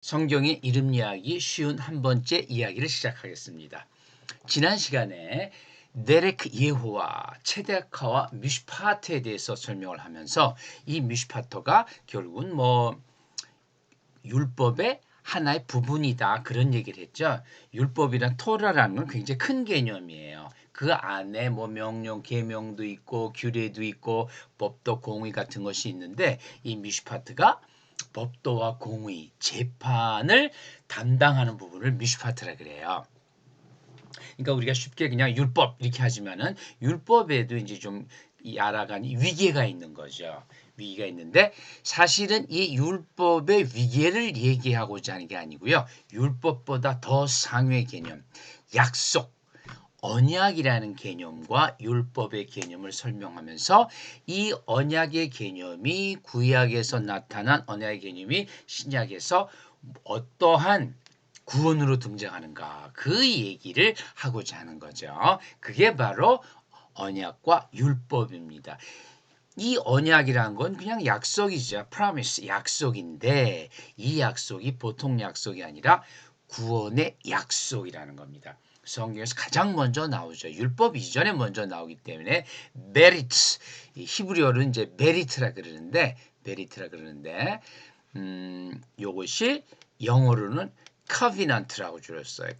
성경의 이름 이야기 쉬운 한 번째 이야기를 시작하겠습니다. 지난 시간에 데렉 예후와 체데카와 미슈파트에 대해서 설명을 하면서 이 미슈파트가 결국은 율법의 하나의 부분이다 그런 얘기를 했죠. 율법이란 토라라는 건 굉장히 큰 개념이에요. 그 안에 명령, 계명도 있고 규례도 있고 법도 공의 같은 것이 있는데 이 미슈파트가 법도와 공의, 재판을 담당하는 부분을 미슈파트라 그래요. 그러니까 우리가 쉽게 그냥 율법 이렇게 하지만은 율법에도 이제 좀 알아간 위계가 있는 거죠. 위계가 있는데 사실은 이 율법의 위계를 얘기하고자 하는 게 아니고요. 율법보다 더 상위의 개념, 약속, 언약이라는 개념과 율법의 개념을 설명하면서 이 언약의 개념이 구약에서 나타난 언약의 개념이 신약에서 어떠한 구원으로 등장하는가 그 얘기를 하고자 하는 거죠. 그게 바로 언약과 율법입니다. 이 언약이란 건 그냥 약속이죠. promise, 약속인데 이 약속이 보통 약속이 아니라 구원의 약속이라는 겁니다. 성경에서 가장 먼저 나오죠. 율법 이전에 먼저 나오기 때문에 메리트, 히브리어로는 이제 메리트라 그러는데 요것이 영어로는 covenant라고 줄였어요.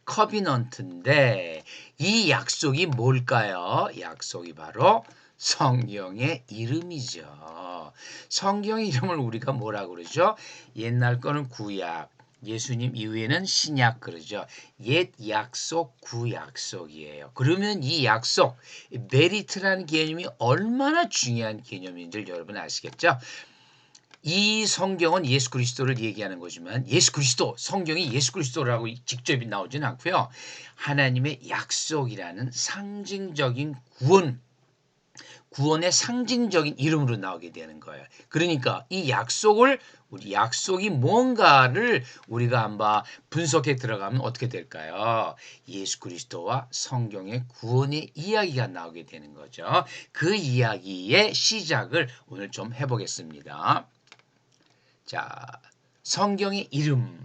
covenant인데 이 약속이 뭘까요? 약속이 바로 성경의 이름이죠. 성경의 이름을 우리가 뭐라고 그러죠? 옛날 거는 구약, 예수님 이후에는 신약 그러죠. 옛 약속, 구약속이에요. 그러면 이 약속, 메리트라는 개념이 얼마나 중요한 개념인지 여러분 아시겠죠? 이 성경은 예수 그리스도를 얘기하는 거지만 예수 그리스도, 성경이 예수 그리스도라고 직접 나오지는 않고요. 하나님의 약속이라는 상징적인 구원의 상징적인 이름으로 나오게 되는 거예요. 그러니까 이 약속이 뭔가를 우리가 한번 분석해 들어가면 어떻게 될까요? 예수 그리스도와 성경의 구원의 이야기가 나오게 되는 거죠. 그 이야기의 시작을 오늘 좀 해보겠습니다. 자, 성경의 이름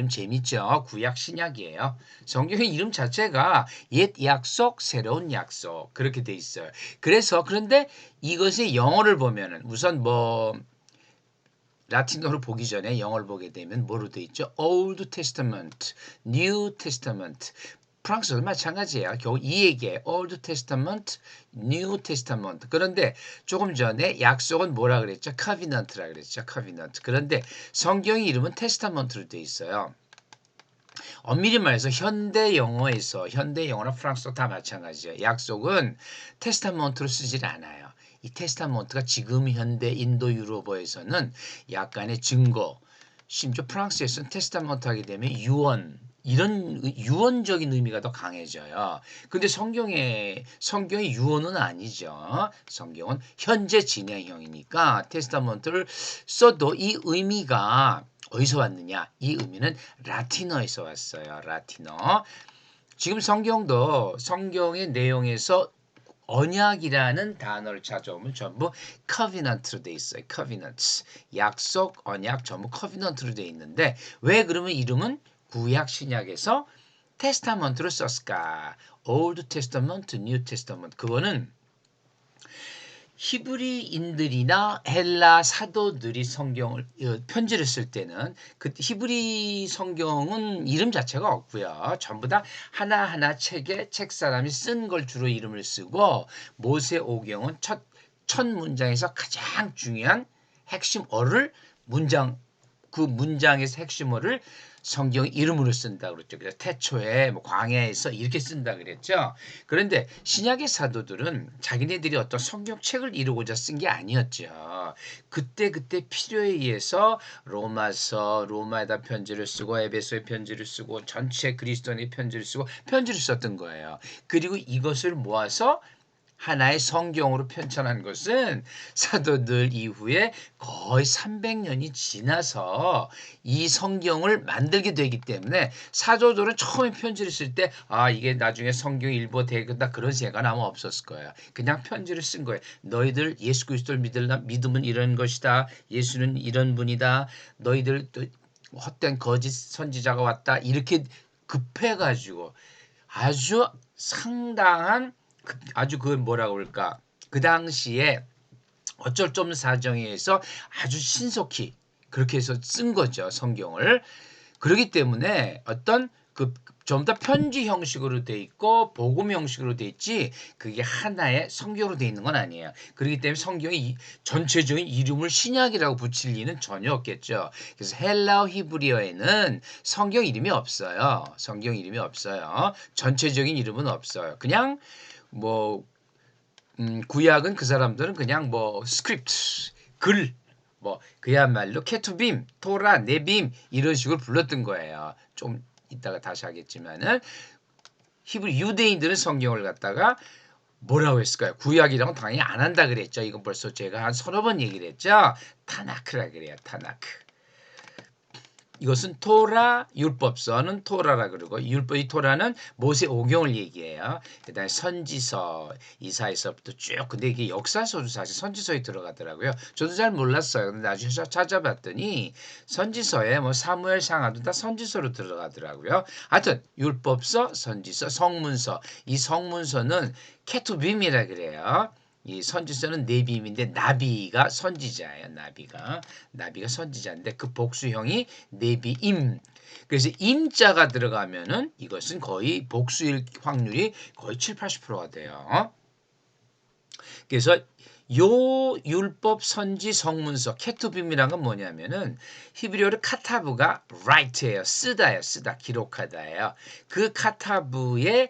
재밌죠? 구약 신약이에요. 성경의 이름 자체가 옛 약속, 새로운 약속 그렇게 돼 있어요. 그런데 이것의 영어를 보면은 우선 라틴어로 보기 전에 영어를 보게 되면 뭐로 돼 있죠? Old Testament, New Testament. 프랑스어도 마찬가지예요. 겨우 이 얘기에 Old Testament, New Testament. 그런데 조금 전에 약속은 뭐라 그랬죠? Covenant라 그랬죠. Covenant. 그런데 성경의 이름은 Testament로 돼 있어요. 엄밀히 말해서 현대 영어나 프랑스어 다 마찬가지예요. 약속은 테스타먼트로 쓰질 않아요. 이 테스타먼트가 지금 현대 인도 유럽어에서는 약간의 증거, 심지어 프랑스에서는 테스타먼트 하게 되면 이런 유언적인 의미가 더 강해져요. 근데 성경의 유언은 아니죠. 성경은 현재 진행형이니까 테스타먼트를 써도 이 의미가 어디서 왔느냐? 이 의미는 라틴어에서 왔어요. 라틴어. 지금 성경도 성경의 내용에서 언약이라는 단어를 찾아오면 전부 covenant로 돼 있어요. covenants. 약속, 언약 전부 covenant로 돼 있는데 왜 그러면 이름은 구약 신약에서 테스타먼트로 썼을까? Old Testament, New Testament. 그거는 히브리인들이나 헬라 사도들이 편지를 쓸 때는 그 히브리 성경은 이름 자체가 없고요. 전부 다 하나하나 책 사람이 쓴 걸 주로 이름을 쓰고 모세오경은 첫 문장에서 가장 중요한 핵심어를 그 문장에서 핵심어를 성경 이름으로 쓴다 그랬죠. 그래서 태초에 광야에서 이렇게 쓴다 그랬죠. 그런데 신약의 사도들은 자기네들이 어떤 성경책을 이루고자 쓴 게 아니었죠. 그때 필요에 의해서 로마에다 편지를 쓰고 에베소에 편지를 쓰고 전체 그리스도인의 편지를 쓰고 편지를 썼던 거예요. 그리고 이것을 모아서 하나의 성경으로 편찬한 것은 사도들 이후에 거의 300년이 지나서 이 성경을 만들게 되기 때문에 사도들은 처음에 편지를 쓸 때 이게 나중에 성경 일부 되겠다 그런 생각은 아마 없었을 거예요. 그냥 편지를 쓴 거예요. 너희들 예수 그리스도를 믿으면 이런 것이다. 예수는 이런 분이다. 너희들 또 헛된 거짓 선지자가 왔다. 이렇게 급해가지고 아주 상당한 아주 그 뭐라고 그럴까 그 당시에 어쩔 수 없는 사정에 의해서 아주 신속히 그렇게 해서 쓴 거죠 성경을. 그렇기 때문에 어떤 그 전부 다 편지 형식으로 돼 있고 복음 형식으로 돼 있지 그게 하나의 성경으로 돼 있는 건 아니에요. 그렇기 때문에 성경이 전체적인 이름을 신약이라고 붙일 리는 전혀 없겠죠. 그래서 헬라어 히브리어에는 성경 이름이 없어요. 성경 이름이 없어요. 전체적인 이름은 없어요. 그냥 뭐 구약은 그 사람들은 그냥 뭐 스크립트 글 뭐 그야말로 케투빔, 토라, 네빔 이런 식으로 불렀던 거예요. 좀 이따가 다시 하겠지만은 히브리 유대인들은 성경을 갖다가 뭐라고 했을까요? 구약이라고 당연히 안 한다 그랬죠. 이건 벌써 제가 한 서너 번 얘기를 했죠. 타나크라 그래요. 타나크. 이것은 토라 율법서는 토라라 그러고 율법이 토라는 모세 오경을 얘기해요. 그다음에 선지서 이사에서부터 쭉 근데 이게 역사서도 사실 선지서에 들어가더라고요. 저도 잘 몰랐어요. 근데 나중에 찾아봤더니 선지서에 뭐 사무엘 상하도 다 선지서로 들어가더라고요. 하여튼 율법서, 선지서, 성문서 이 성문서는 케투빔이라 그래요. 이 선지서는 네빔인데 나비가 선지자예요. 나비가 선지자인데 그 복수형이 네비임. 그래서 임자가 들어가면은 이것은 거의 복수일 확률이 거의 7, 80%가 돼요. 그래서 요 율법 선지 성문서 케투빔이란 건 뭐냐면은 히브리어로 카타브가 write예요. 쓰다 기록하다예요. 그 카타브의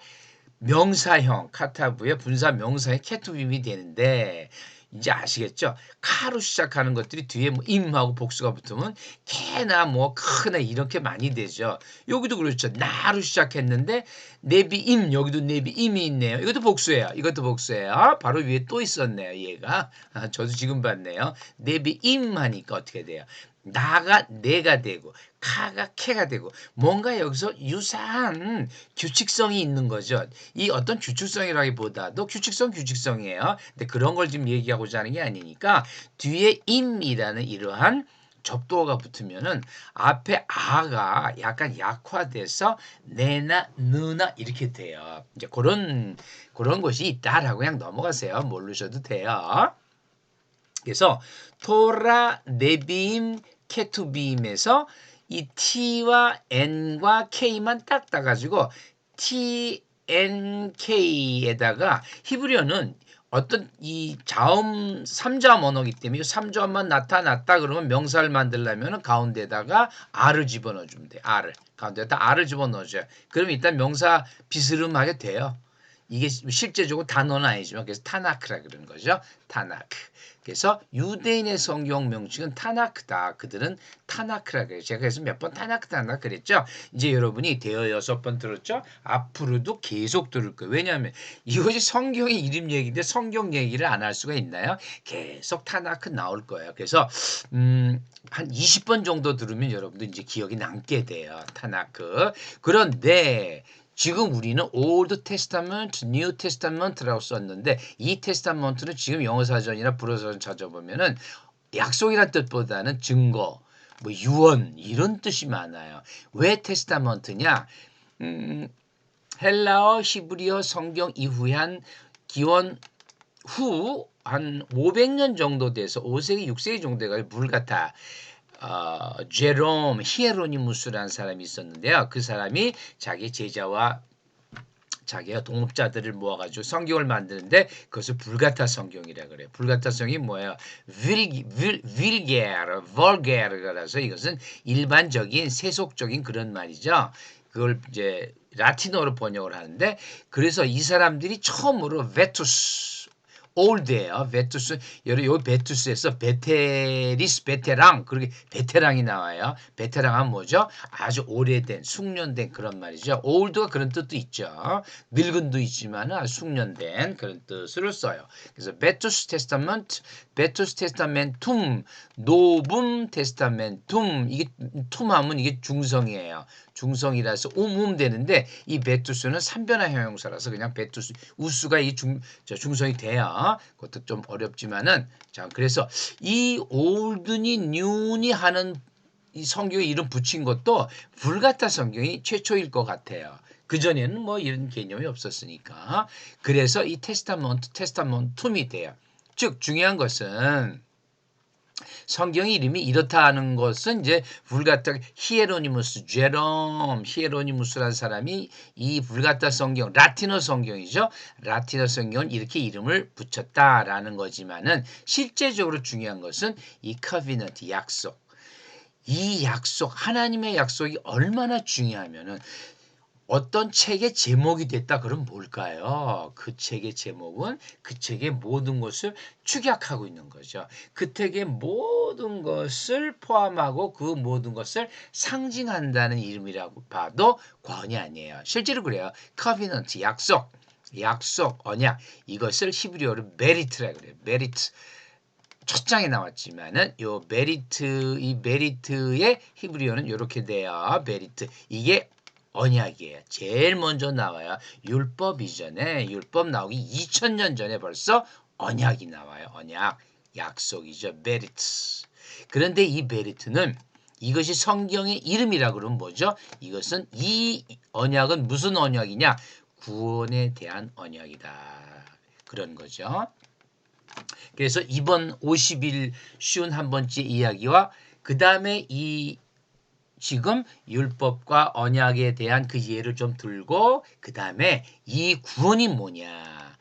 명사형 카타브의 분사 명사의 케투빔이 되는데 이제 아시겠죠? 카로 시작하는 것들이 뒤에 뭐 임하고 복수가 붙으면 개나 뭐 크나 이렇게 많이 되죠. 여기도 그렇죠. 나로 시작했는데 네비임 여기도 네비임이 있네요. 이것도 복수예요. 이것도 복수예요. 바로 위에 또 있었네요. 얘가 저도 지금 봤네요. 네비임 하니까 어떻게 돼요? 나가 내가 되고 카가 캐가 되고 뭔가 여기서 유사한 규칙성이 있는 거죠. 이 어떤 규칙성이라기보다도 규칙성이에요. 근데 그런 걸 지금 얘기하고자 하는 게 아니니까 뒤에 임이라는 이러한 접두어가 붙으면은 앞에 아가 약간 약화돼서 내나 느나 이렇게 돼요. 이제 그런 것이 있다라고 그냥 넘어가세요. 모르셔도 돼요. 그래서 토라, 네빔, 케투빔에서 이 T와 N과 K만 딱 따가지고 T, N, K에다가 히브리어는 어떤 이 자음 3자음 언어이기 때문에 3자음만 나타났다 그러면 명사를 만들려면 가운데다가 R을 집어넣어주면 돼요. R을. 가운데다 R을 집어넣어줘요. 그럼 일단 명사 비스름하게 돼요. 이게 실제적으로 단어는 아니지만 그래서 타나크라 그러는 거죠. 타나크. 그래서 유대인의 성경 명칭은 타나크다. 그들은 타나크라 그래요. 제가 그래서 몇 번 타나크다 그랬죠. 이제 여러분이 대여섯 번 들었죠. 앞으로도 계속 들을 거예요. 왜냐하면 이것이 성경의 이름 얘기인데 성경 얘기를 안 할 수가 있나요? 계속 타나크 나올 거예요. 그래서 한 20번 정도 들으면 여러분들 이제 기억이 남게 돼요. 타나크. 그런데 지금 우리는 Old Testament, New Testament라고 썼는데 이 테스타먼트는 지금 영어 사전이나 불어 사전 찾아보면은 약속이란 뜻보다는 증거, 뭐 유언 이런 뜻이 많아요. 왜 테스타먼트냐? 헬라어, 히브리어 성경 이후에 한 기원 후 한 500년 정도 돼서 5세기, 6세기 정도 돼가 불가타 제롬 히에로니무스라는 사람이 있었는데요. 그 사람이 자기 제자와 자기가 동업자들을 모아가지고 성경을 만드는데 그것을 불가타 성경이라 그래요. 불가타 성경이 뭐예요? vulgare라서 이것은 일반적인 세속적인 그런 말이죠. 그걸 이제 라틴어로 번역을 하는데 그래서 이 사람들이 처음으로 베투스 old예요. 베투스 요 베투스에서 베테리스 베테랑 그렇게 베테랑이 나와요. 베테랑은 뭐죠? 아주 오래된 숙련된 그런 말이죠. old가 그런 뜻도 있죠. 늙은도 있지만 숙련된 그런 뜻을 써요. 그래서 베투스 테스타멘툼 노분 테스타멘툼 이게 툼하면 이게 중성이에요. 중성이라서 되는데 이 베투스는 삼변화 형용사라서 그냥 베투스 우수가 이 중성이 돼야 그것도 좀 어렵지만은 자 그래서 이 올드니 뉴니 하는 이 성경에 이름 붙인 것도 불가타 성경이 최초일 것 같아요. 그 전에는 뭐 이런 개념이 없었으니까 그래서 이 테스타먼툼이 돼요. 즉 중요한 것은 성경 이름이 이렇다 하는 것은 이제 불가타 히에로니무스 제롬 히에로니무스라는 사람이 이 불가타 성경 라틴어 성경이죠. 라틴어 성경은 이렇게 이름을 붙였다라는 거지만은 실제적으로 중요한 것은 이 커비넌트 약속. 이 약속 하나님의 약속이 얼마나 중요하면은 어떤 책의 제목이 됐다 그럼 뭘까요? 그 책의 제목은 그 책의 모든 것을 축약하고 있는 거죠. 그 책의 모든 것을 포함하고 그 모든 것을 상징한다는 이름이라고 봐도 과언이 아니에요. 실제로 그래요. 커비넌트 약속, 언약 이것을 히브리어로 메리트라고 그래요. 메리트. 첫 장에 나왔지만은 요 메리트 이 메리트의 히브리어는 이렇게 돼요. 메리트 이게 언약이에요. 제일 먼저 나와요. 율법 이전에 율법 나오기 2000년 전에 벌써 언약이 나와요. 언약 약속이죠. 메리트. 그런데 이 메리트는 이것이 성경의 이름이라 그러면 뭐죠? 이것은 이 언약은 무슨 언약이냐? 구원에 대한 언약이다. 그런 거죠. 그래서 이번 50일 쉬운 한 번째 이야기와 그 다음에 이 지금 율법과 언약에 대한 그 이해를 좀 들고 그 다음에 이 구원이 뭐냐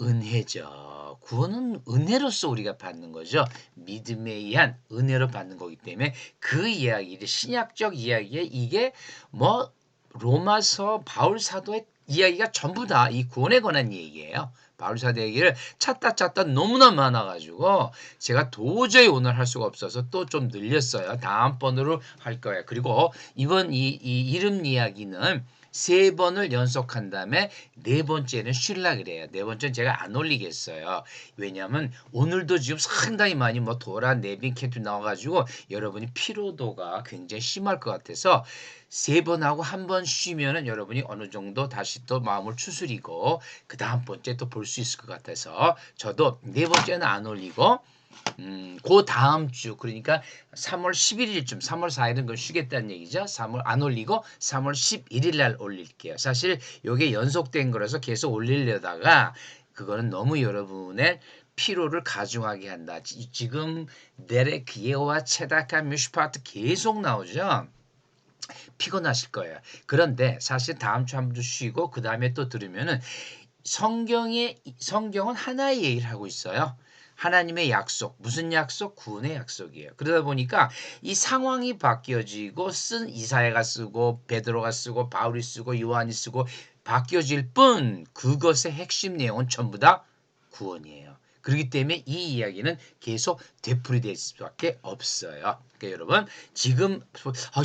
은혜죠. 구원은 은혜로서 우리가 받는 거죠. 믿음에 의한 은혜로 받는 거기 때문에 그 이야기를 신약적 이야기에 이게 뭐 로마서 바울 사도의 이야기가 전부 다 이 구원에 관한 얘기예요. 바울 사도 얘기를 찾다 너무나 많아가지고 제가 도저히 오늘 할 수가 없어서 또 좀 늘렸어요. 다음번으로 할 거예요. 그리고 이번 이 이름 이야기는 3번을 연속한 다음에 4번째는 쉴라 그래요. 4번째는 제가 안 올리겠어요. 왜냐하면 오늘도 지금 상당히 많이 뭐 도라 네빈 캡도 나와가지고 여러분이 피로도가 굉장히 심할 것 같아서 3번 하고 한 번 쉬면은 여러분이 어느 정도 다시 또 마음을 추스리고 그 다음번째 또 볼 수 있을 것 같아서 저도 4번째는 안 올리고 그 다음 주 그러니까 3월 11일쯤 3월 4일은 그걸 쉬겠다는 얘기죠. 3월 안 올리고 3월 11일 날 올릴게요. 사실 이게 연속된 거라서 계속 올리려다가 그거는 너무 여러분의 피로를 가중하게 한다. 지금 데렉 예호와 체다카 뮤슈파트 계속 나오죠. 피곤하실 거예요. 그런데 사실 다음 주 한 주 쉬고 그 다음에 또 들으면은 성경은 하나의 얘기를 하고 있어요. 하나님의 약속. 무슨 약속? 구원의 약속이에요. 그러다 보니까 이 상황이 바뀌어지고 쓴 이사야가 쓰고 베드로가 쓰고 바울이 쓰고 요한이 쓰고 바뀌어질 뿐 그것의 핵심 내용은 전부 다 구원이에요. 그렇기 때문에 이 이야기는 계속 되풀이될 수밖에 없어요. 그러니까 여러분 지금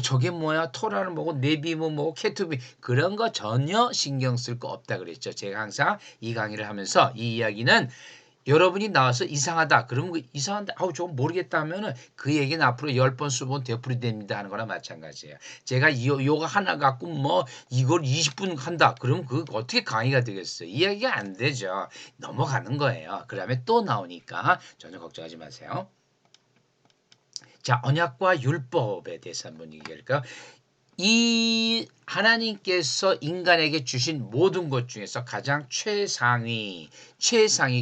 저게 뭐야 토라는 뭐고 네비뭐 뭐고 케투비 그런 거 전혀 신경 쓸 거 없다 그랬죠. 제가 항상 이 강의를 하면서 이 이야기는 여러분이 나와서 이상하다. 그러면 그 이상한데 저거 모르겠다 하면은 그 얘기는 앞으로 10번, 20번 되풀이됩니다 하는 거랑 마찬가지예요. 제가 요거 하나 갖고 뭐 이걸 20분 한다. 그러면 그 어떻게 강의가 되겠어요? 이야기가 안 되죠. 넘어가는 거예요. 그다음에 또 나오니까 전혀 걱정하지 마세요. 자, 언약과 율법에 대해서 한번 얘기할까요? 이 하나님께서 인간에게 주신 모든 것 중에서 가장 최상위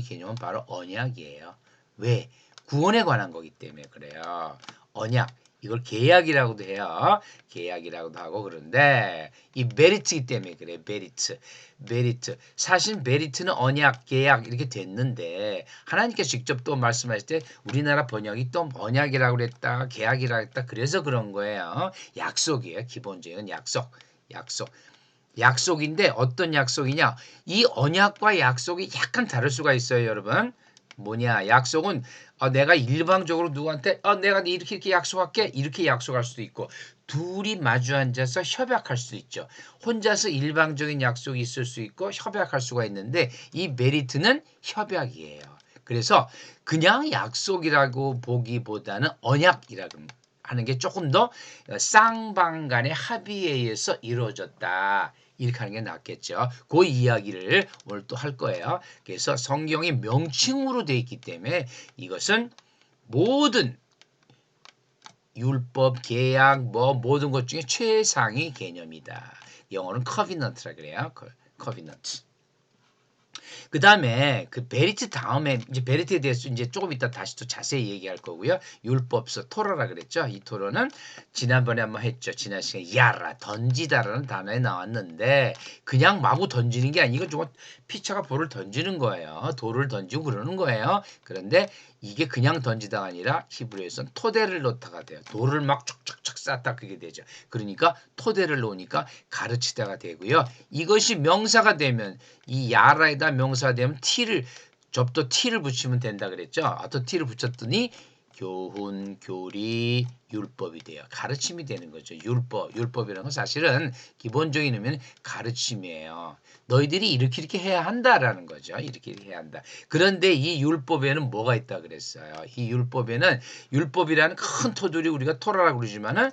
개념은 바로 언약이에요. 왜? 구원에 관한 거기 때문에 그래요. 언약. 이걸 계약이라고도 해요. 계약이라고도 하고 그런데 이 메리트이기 때문에 그래. 메리트. 사실 메리트는 언약, 계약 이렇게 됐는데 하나님께서 직접 또 말씀하실 때 우리나라 번역이 또 언약이라고 그랬다. 계약이라고 했다. 그래서 그런 거예요. 약속이에요. 기본적인 약속. 약속인데 어떤 약속이냐? 이 언약과 약속이 약간 다를 수가 있어요, 여러분. 뭐냐? 약속은 내가 일방적으로 누구한테 내가 이렇게 이렇게 약속할게 이렇게 약속할 수도 있고 둘이 마주 앉아서 협약할 수도 있죠. 혼자서 일방적인 약속이 있을 수 있고 협약할 수가 있는데 이 메리트는 협약이에요. 그래서 그냥 약속이라고 보기보다는 언약이라고 하는 게 조금 더 쌍방 간의 합의에 의해서 이루어졌다. 이렇게 하는 게 낫겠죠. 그 이야기를 오늘 또 할 거예요. 그래서 성경이 명칭으로 되어 있기 때문에 이것은 모든 율법, 계약, 모든 것 중에 최상위 개념이다. 영어는 covenant라 그래요. covenant. 그 다음에 그 베리트 다음에 이제 베리트에 대해서 이제 조금 이따 다시 또 자세히 얘기할 거고요. 율법서 토라라 그랬죠. 이 토라는 지난번에 한번 했죠. 지난 시간에 야라 던지다라는 단어에 나왔는데 그냥 마구 던지는 게 아니고 좀 피처가 볼을 던지는 거예요. 돌을 던지고 그러는 거예요. 그런데 이게 그냥 던지다가 아니라 히브리어에서는 토대를 놓다가 돼요. 돌을 막 촉촉촉 쌓다 그게 되죠. 그러니까 토대를 놓으니까 가르치다가 되고요. 이것이 명사가 되면 이 야라에다 명사가 되면 t를 접도 t를 붙이면 된다 그랬죠. 또 t를 붙였더니 교훈, 교리, 율법이 돼요. 가르침이 되는 거죠. 율법이라는 건 사실은 기본적인 의미는 가르침이에요. 너희들이 이렇게 해야 한다라는 거죠. 이렇게 해야 한다. 그런데 이 율법에는 뭐가 있다 그랬어요. 이 율법에는 율법이라는 큰 토들이 우리가 토라라고 그러지만은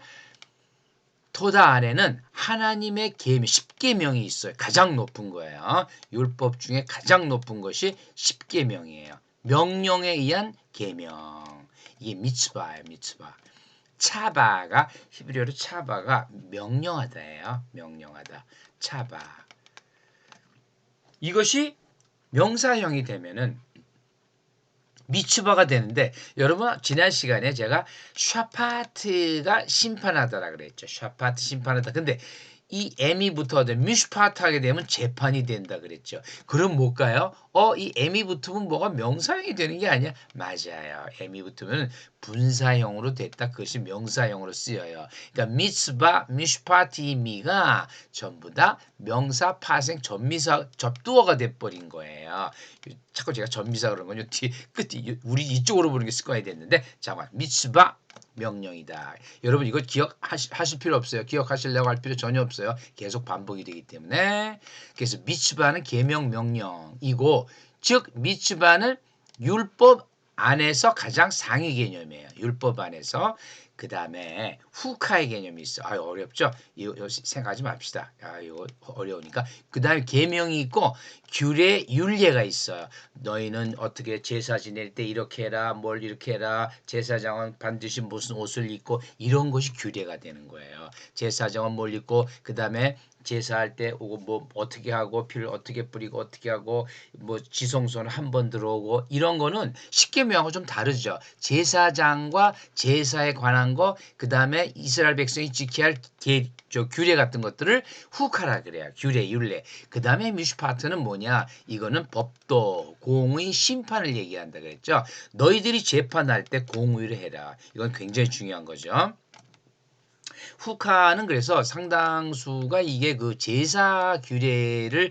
토다 안에는 하나님의 계명, 십계명이 있어요. 가장 높은 거예요. 율법 중에 가장 높은 것이 십계명이에요. 명령에 의한 계명. 이게 미츠바예요. 미츠바. 차바가 히브리어로 차바가 명령하다예요. 명령하다. 차바. 이것이 명사형이 되면은 미츠바가 되는데 여러분 지난 시간에 제가 샤파트가 심판하다라 그랬죠. 샤파트 심판하다. 근데 이 M이 붙어야 미슈파트 하게 되면 재판이 된다 그랬죠. 그럼 뭘까요? 이 M이 붙으면 뭐가 명사형이 되는 게 아니야? 맞아요. M이 붙으면 분사형으로 됐다. 그것이 명사형으로 쓰여요. 그러니까 미츠바, 미슈파트 이 미가 전부 다 명사, 파생, 전미사, 접두어가 돼버린 거예요. 자꾸 제가 전미사 그런 건요. 뒤에 끝이 우리 이쪽으로 보는 게 습관이 됐는데 잠깐 미츠바 명령이다. 여러분 이거 기억하실 필요 없어요. 기억하시려고 할 필요 전혀 없어요. 계속 반복이 되기 때문에. 그래서 미츠바는 계명 명령이고 즉 미츠바는 율법 안에서 가장 상위 개념이에요. 율법 안에서. 그 다음에 후카의 개념이 있어. 어렵죠? 이거 생각하지 맙시다. 이거 어려우니까. 그 다음에 계명이 있고 규례, 율례가 있어요. 너희는 어떻게 제사 지낼 때 이렇게 해라, 뭘 이렇게 해라. 제사장은 반드시 무슨 옷을 입고 이런 것이 규례가 되는 거예요. 제사장은 뭘 입고 그 다음에 제사할 때 오고 뭐 어떻게 하고 피를 어떻게 뿌리고 어떻게 하고 뭐 지성소는 한 번 들어오고 이런 거는 십계명하고 좀 다르죠. 제사장과 제사에 관한 거 그다음에 이스라엘 백성이 지켜야 할 규례 같은 것들을 후카라 그래요. 규례, 율례. 그다음에 미슈파트는 뭐냐? 이거는 법도, 공의, 심판을 얘기한다 그랬죠. 너희들이 재판할 때 공의를 해라. 이건 굉장히 중요한 거죠. 후카는 그래서 상당수가 이게 그 제사 규례를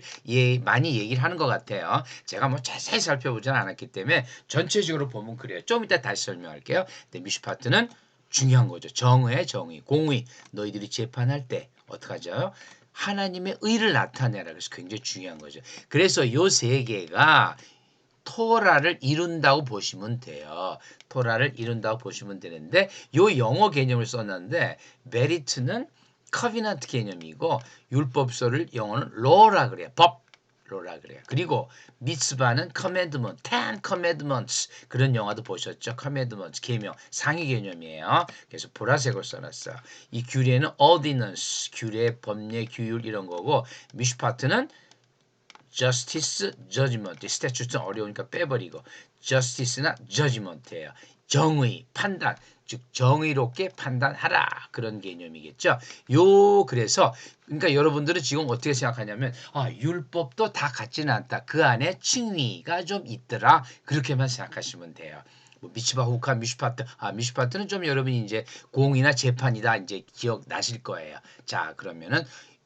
많이 얘기를 하는 것 같아요. 제가 뭐 자세히 살펴보지는 않았기 때문에 전체적으로 보면 그래요. 좀 이따 다시 설명할게요. 근데 미슈파트는 중요한 거죠. 정의, 공의. 너희들이 재판할 때 어떡하죠? 하나님의 의를 나타내라. 그래서 굉장히 중요한 거죠. 그래서 요 세 개가 토라를 이룬다고 보시면 돼요. 토라를 이룬다고 보시면 되는데 요 영어 개념을 써놨는데 메리트는 커비넌트 개념이고 율법서를 영어는 law라 그래요. 법 로라 그래요. 그리고 미츠바는 commandment, ten commandments 그런 영화도 보셨죠? commandments 계명 상위 개념이에요. 그래서 보라색으로 써놨어요. 이 규례는 ordinance 규례, 법례, 규율 이런 거고 미슈파트는 justice, judgment. 스태츄트는 어려우니까 빼버리고 justice나 judgment예요. 정의, 판단, 즉 정의롭게 판단하라 그런 개념이겠죠. 그래서 그러니까 여러분들은 지금 어떻게 생각하냐면 율법도 다 같지는 않다. 그 안에 칭의가 좀 있더라. 그렇게만 생각하시면 돼요. 미츠바, 후카, 미슈파트. 미슈파트는 좀 여러분이 이제 공이나 재판이다 이제 기억나실 거예요. 자, 그러면은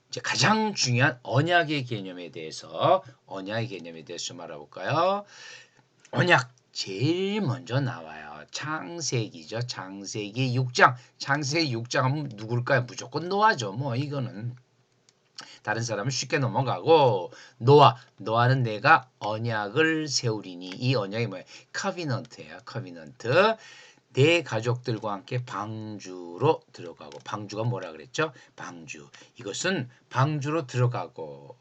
이제 가장 중요한 언약의 개념에 대해서 좀 알아볼까요? 언약. 제일 먼저 나와요. 창세기죠. 창세기 6장. 창세기 6장 하면 누굴까요? 무조건 노아죠. 뭐 이거는 다른 사람은 쉽게 넘어가고 노아는 내가 언약을 세우리니 이 언약이 뭐예요? 커비넌트예요. 커비넌트. 내 가족들과 함께 방주로 들어가고 방주가 뭐라 그랬죠? 방주. 이것은 방주로 들어가고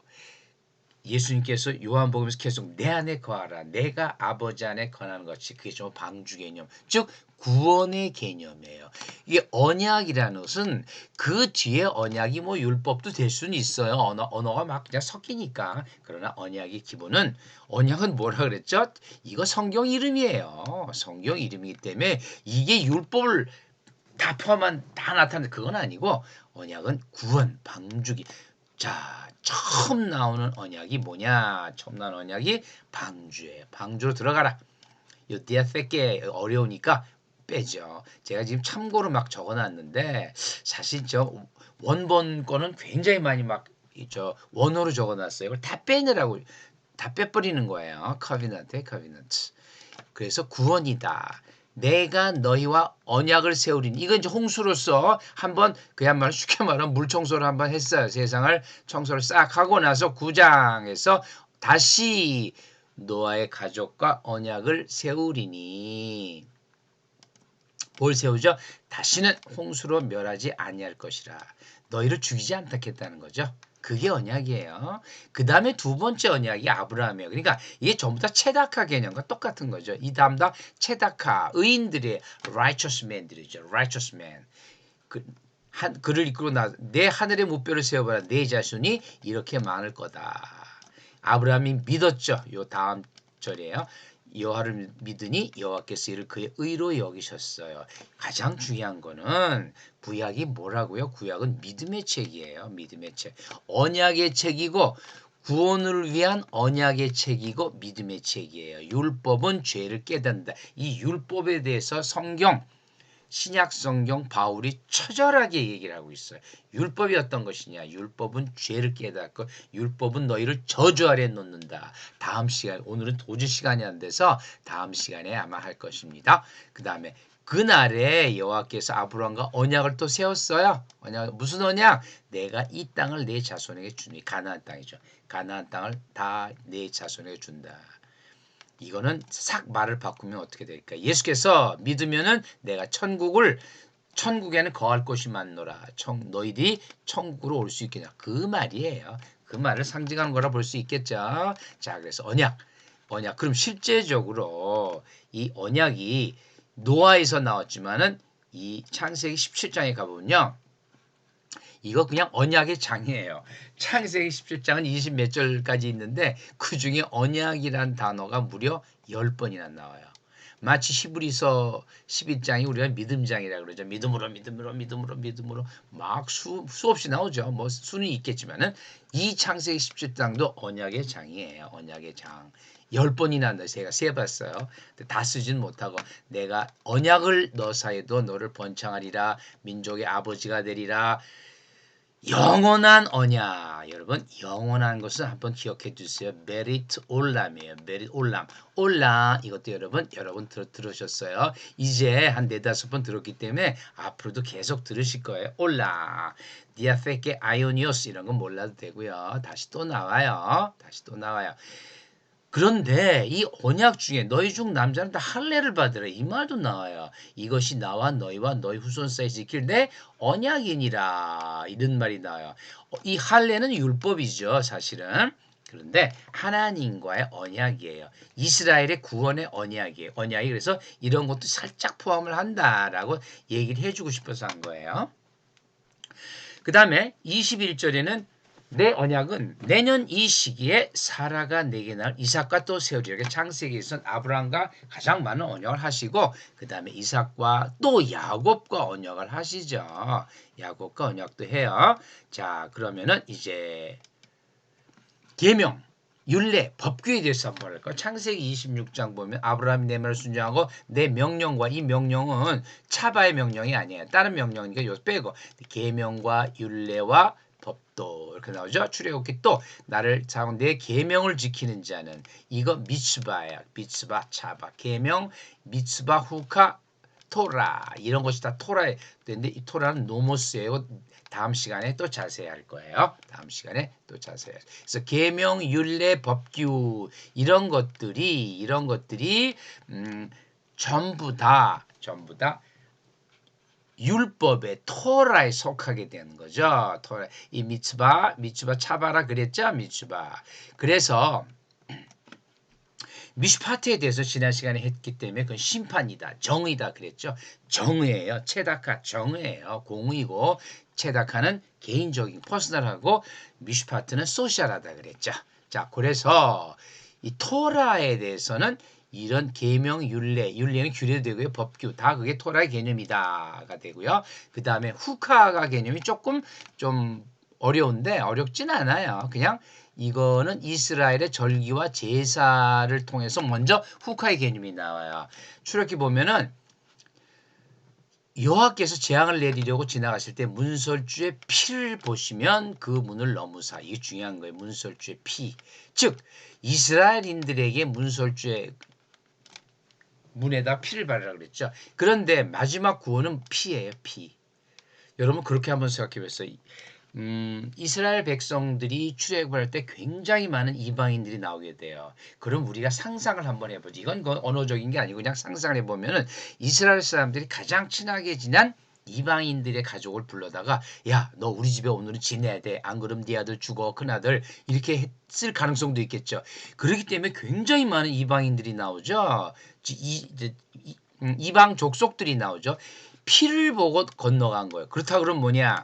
예수님께서 요한복음에서 계속 내 안에 거하라. 내가 아버지 안에 거하는 것이 그게 좀 방주 개념. 즉 구원의 개념이에요. 이게 언약이라는 것은 그 뒤에 언약이 뭐 율법도 될 수는 있어요. 언어가 막 그냥 섞이니까. 그러나 언약의 기본은 언약은 뭐라 그랬죠? 이거 성경 이름이에요. 성경 이름이기 때문에 이게 율법을 다 포함한 다 나타나는 그건 아니고 언약은 구원, 방주기. 자, 처음 나오는 언약이 뭐냐? 처음 나오는 언약이 방주예요. 방주로 들어가라. 요 디아페께 어려우니까 빼죠. 제가 지금 참고로 막 적어놨는데 사실 저 원본 거는 굉장히 많이 막 저 원어로 적어놨어요. 이걸 다 빼느라고 다 빼버리는 거예요. 커비넌트. 그래서 구원이다. 내가 너희와 언약을 세우리니 이건 이제 홍수로서 한번 그야말로 쉽게 말하면 물 청소를 한번 했어요. 세상을 청소를 싹 하고 나서 9장에서 다시 노아의 가족과 언약을 세우리니 뭘 세우죠? 다시는 홍수로 멸하지 아니할 것이라. 너희를 죽이지 않겠다는 거죠. 그게 언약이에요. 그 다음에 두 번째 언약이 아브라함이에요. 그러니까 이게 전부 다 체다카 개념과 똑같은 거죠. 이 다음 다 체다카, 의인들의 righteous man들이죠. righteous man. 그를 이끌고 내 하늘의 목표를 세워봐라. 내 자손이 이렇게 많을 거다. 아브라함이 믿었죠. 요 다음 절이에요. 여호와를 믿으니 여호와께서 이를 그의 의로 여기셨어요. 가장 중요한 거는 구약이 뭐라고요? 구약은 믿음의 책이에요. 믿음의 책. 언약의 책이고 구원을 위한 언약의 책이고 믿음의 책이에요. 율법은 죄를 깨닫는다. 이 율법에 대해서 신약 성경 바울이 처절하게 얘기를 하고 있어요. 율법이 어떤 것이냐? 율법은 죄를 깨닫고 율법은 너희를 저주 아래 놓는다. 다음 시간 오늘은 도저히 시간이 안 돼서 다음 시간에 아마 할 것입니다. 그다음에 그날에 여호와께서 아브라함과 언약을 또 세웠어요. 무슨 언약? 내가 이 땅을 내 자손에게 주니 가나안 땅이죠. 가나안 땅을 다 내 자손에게 준다. 이거는 싹 말을 바꾸면 어떻게 될까? 예수께서 믿으면은 내가 천국에는 거할 곳이 많노라. 너희들이 천국으로 올 수 있겠냐? 그 말이에요. 그 말을 상징하는 거라 볼 수 있겠죠. 자, 그래서 언약. 그럼 실제적으로 이 언약이 노아에서 나왔지만은 이 창세기 17장에 가보면요. 이거 그냥 언약의 장이에요. 창세기 17장은 20 몇 절까지 있는데 그 중에 언약이란 단어가 무려 10번이나 나와요. 마치 히브리서 11장이 우리가 믿음장이라고 그러죠. 믿음으로 막 수없이 나오죠. 뭐 수는 있겠지만은 이 창세기 17장도 언약의 장이에요. 언약의 장. 10번이나 한다. 제가 세봤어요. 다 쓰진 못하고 내가 언약을 너 사이에도 너를 번창하리라. 민족의 아버지가 되리라. 영원한 언약. 여러분 영원한 것은 한번 기억해 주세요. 메리트 올람이에요. 메리트 올람. 올람 이것도 여러분 들으셨어요. 이제 한 4-5번 들었기 때문에 앞으로도 계속 들으실 거예요. 올람. 디아페케 아이오니오스 이런 건 몰라도 되고요. 다시 또 나와요. 그런데 이 언약 중에 너희 중 남자는 다 할례를 받으라 이 말도 나와요. 이것이 나와 너희와 너희 후손 사이 지킬 내 언약이니라 이런 말이 나와요. 이 할례는 율법이죠 사실은. 그런데 하나님과의 언약이에요. 이스라엘의 구원의 언약이에요. 언약이 그래서 이런 것도 살짝 포함을 한다라고 얘기를 해주고 싶어서 한 거예요. 그 다음에 21절에는 내 언약은 내년 이 시기에 사라가 내게 낳을 이삭과 또 세우리라. 이렇게 창세기에서는 아브라함과 가장 많은 언약을 하시고 그 다음에 이삭과 또 야곱과 언약을 하시죠. 야곱과 언약도 해요. 자 그러면은 이제 계명 율례, 법규에 대해서 한번 할까요? 창세기 26장 보면 아브라함이 내 말을 순종하고 내 명령과 이 명령은 차바의 명령이 아니에요. 다른 명령이니까 이거 빼고 계명과 율례와 법도 이렇게 나오죠. 출애굽기 또 나를 사랑 내 계명을 지키는 자는 이거 미츠바야. 미츠바 차바 계명 미츠바 후카 토라 이런 것이 다 토라에 되는데 이 토라는 노모스예요. 다음 시간에 또 자세히 할 거예요. 다음 시간에 또 자세히. 그래서 계명, 율례, 법규 이런 것들이 전부 다 율법의 토라에 속하게 되는 거죠. 토라. 이 미츠바 차바라 그랬죠. 미츠바. 그래서 미슈파트에 대해서 지난 시간에 했기 때문에 그건 심판이다. 정의다 그랬죠. 정의예요. 체다카 정의예요. 공의고 체다카는 개인적인 퍼스널하고 미슈파트는 소셜하다 그랬죠. 자, 그래서 이 토라에 대해서는 이런 계명, 율례는 규례도 되고요. 법규 다 그게 토라의 개념이다가 되고요. 그 다음에 후카가 개념이 조금 좀 어려운데 어렵진 않아요. 그냥 이거는 이스라엘의 절기와 제사를 통해서 먼저 후카의 개념이 나와요. 출애굽기 보면은 여호와께서 재앙을 내리려고 지나가실 때 문설주의 피를 보시면 그 문을 넘으사. 이게 중요한 거예요. 문설주의 피. 즉 이스라엘인들에게 문설주의 문에다 피를 바르라 그랬죠. 그런데 마지막 구원은 피예요. 피. 여러분 그렇게 한번 생각해 보세요. 이스라엘 백성들이 출애굽할 때 굉장히 많은 이방인들이 나오게 돼요. 그럼 우리가 상상을 한번 해보죠. 이건 언어적인 게 아니고 그냥 상상을 해보면은 이스라엘 사람들이 가장 친하게 지난 이방인들의 가족을 불러다가 야, 너 우리 집에 오늘은 지내야 돼. 안 그러면 네 아들 죽어. 큰아들. 이렇게 했을 가능성도 있겠죠. 그렇기 때문에 굉장히 많은 이방인들이 나오죠. 이방 족속들이 나오죠. 피를 보고 건너간 거예요. 그렇다 그러면 뭐냐?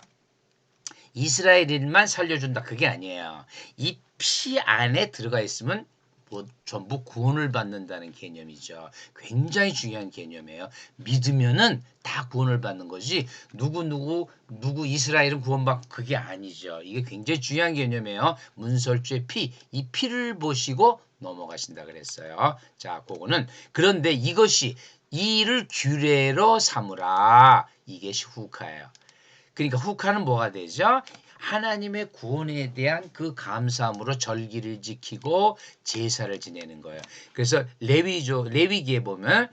이스라엘인만 살려준다. 그게 아니에요. 이 피 안에 들어가 있으면 뭐 전부 구원을 받는다는 개념이죠. 굉장히 중요한 개념이에요. 믿으면은 다 구원을 받는 거지 누구 이스라엘은 구원받고 그게 아니죠. 이게 굉장히 중요한 개념이에요. 문설주의 피, 이 피를 보시고 넘어가신다 그랬어요. 자, 그거는 그런데 이것이 이를 규례로 삼으라. 이것이 후카예요. 그러니까 후카는 뭐가 되죠? 하나님의 구원에 대한 그 감사함으로 절기를 지키고 제사를 지내는 거예요. 그래서 레위기에 보면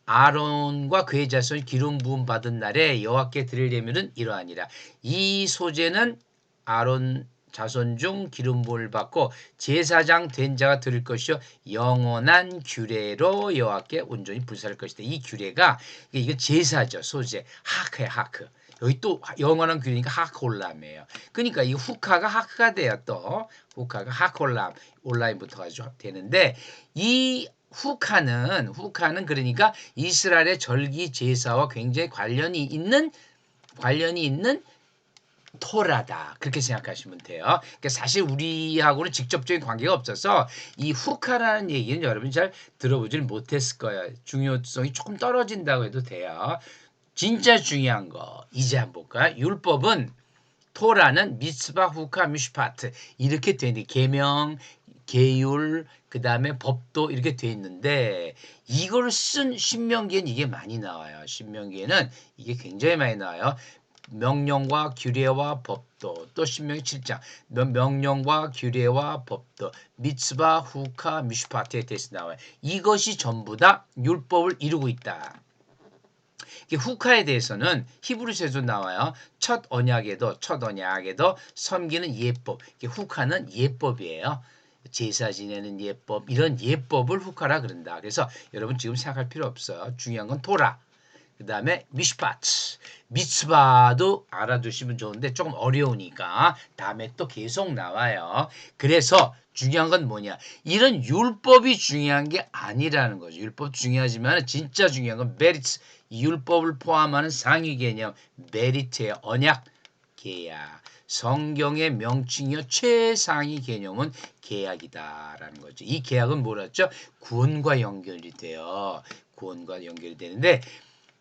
아론과 그의 자손이 기름 부음 받은 날에 여호와께 드릴 예물은 이러하니라. 이 소제는 아론 자손 중 기름 부음을 받고 제사장 된 자가 드릴 것이요 영원한 규례로 여호와께 온전히 불사할 것이다. 이 규례가 이거 제사죠. 소제 하크야 하크. 여기 또 영원한 규례니까 하콜람이에요. 그러니까 이 후카가 하크가 돼요. 또 후카가 하콜람 온라인부터 가지고 되는데 이 후카는 그러니까 이스라엘의 절기 제사와 굉장히 관련이 있는 토라다. 그렇게 생각하시면 돼요. 그러니까 사실 우리하고는 직접적인 관계가 없어서 이 후카라는 얘기는 여러분이 잘 들어보질 못했을 거예요. 중요성이 조금 떨어진다고 해도 돼요. 진짜 중요한 거 이제 한번 볼까요? 율법은 토라는 미츠바, 후카, 미슈파트 이렇게 돼 있는 계명, 계율, 그 다음에 법도 이렇게 돼 있는데 이걸 쓴 신명기에는 이게 많이 나와요. 신명기에는 이게 굉장히 많이 나와요. 명령과 규례와 법도 또 신명기 7장 명령과 규례와 법도 미츠바, 후카, 미슈파트에 대해서 나와요. 이것이 전부 다 율법을 이루고 있다. 후카에 대해서는 히브리서에도 나와요. 첫 언약에도 섬기는 예법. 후카는 예법이에요. 제사 지내는 예법, 이런 예법을 후카라 그런다. 그래서 여러분 지금 생각할 필요 없어요. 중요한 건 토라. 그 다음에 미슈파트, 미츠바도 알아두시면 좋은데 조금 어려우니까 다음에 또 계속 나와요. 그래서 중요한 건 뭐냐? 이런 율법이 중요한 게 아니라는 거죠. 율법 중요하지만 진짜 중요한 건 메리트, 율법을 포함하는 상위 개념, 메리트의 언약, 계약. 성경의 명칭이요 최상위 개념은 계약이다라는 거죠. 이 계약은 뭐랬죠? 구원과 연결이 돼요. 구원과 연결이 되는데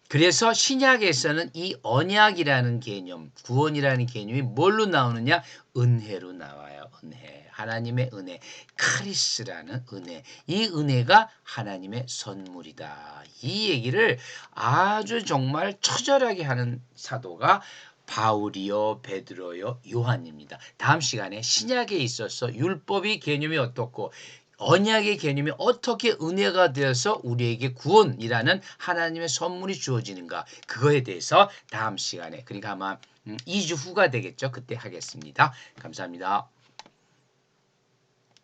그래서 신약에서는 이 언약이라는 개념, 구원이라는 개념이 뭘로 나오느냐? 은혜로 나와요. 은혜. 하나님의 은혜. 카리스라는 은혜. 이 은혜가 하나님의 선물이다. 이 얘기를 아주 정말 처절하게 하는 사도가 바울이요, 베드로요, 요한입니다. 다음 시간에 신약에 있어서 율법의 개념이 어떻고 언약의 개념이 어떻게 은혜가 되어서 우리에게 구원이라는 하나님의 선물이 주어지는가 그거에 대해서 다음 시간에 그러니까 아마 2주 후가 되겠죠. 그때 하겠습니다. 감사합니다.